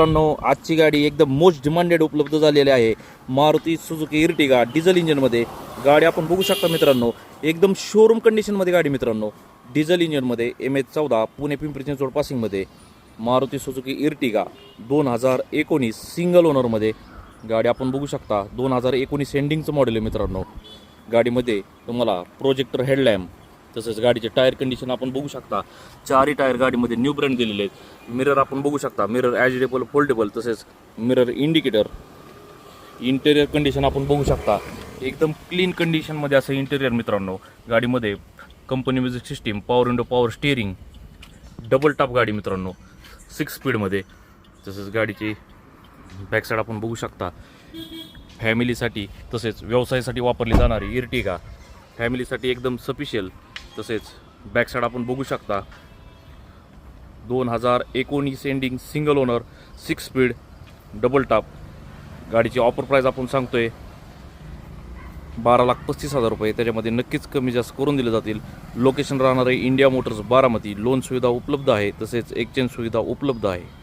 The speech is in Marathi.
मित्रांनो, आजची गाडी एकदम मोस्ट डिमांडेड उपलब्ध झालेली आहे. मारुती सुझुकी इर्टिगा डिझेल इंजिनमध्ये गाडी आपण बघू शकता मित्रांनो. एकदम शोरूम कंडिशनमध्ये गाडी मित्रांनो. डिझेल इंजिनमध्ये MH14 पुणे पिंपरी चिंचवड पासिंगमध्ये मारुती सुझुकी इर्टिगा 2019 सिंगल ओनरमध्ये गाडी आपण बघू शकता. 2019 एंडिंगचं मॉडेल आहे मित्रांनो. गाडीमध्ये तुम्हाला प्रोजेक्टर हेडलॅम्प तसेच गाडीचे टायर कंडिशन आपण बघू शकता. चारही टायर गाडीमध्ये न्यू ब्रँड दिलेले आहेत. मिरर आपण बघू शकता. मिरर ॲडजस्टेबल फोल्डेबल तसेच मिरर इंडिकेटर. इंटेरियर कंडिशन आपण बघू शकता. एकदम क्लीन कंडिशनमध्ये असं इंटेरियर मित्रांनो. गाडीमध्ये company music system, power window, power steering, double top गाडी मित्रांनो 6 स्पीडमध्ये. तसेच गाडीची बॅकसाईड आपण बघू शकता. फॅमिलीसाठी तसेच व्यवसायासाठी वापरली जाणारी इर्टिगा फॅमिलीसाठी एकदम सफिशियल. तसेच बॅकसाईड आपण बघू शकता. 2019 ending single owner 6 speed double top. गाडीची ऑफर प्राईस आपण सांगतोय 12,35,000 रुपये. त्याच्यामध्ये नक्कीच कमी जास्त करून दिले जातील. लोकेशन राहणार आहे इंडिया मोटर्स बारामती. लोन सुविधा उपलब्ध आहे तसेच एक्सचेंज सुविधा उपलब्ध आहे.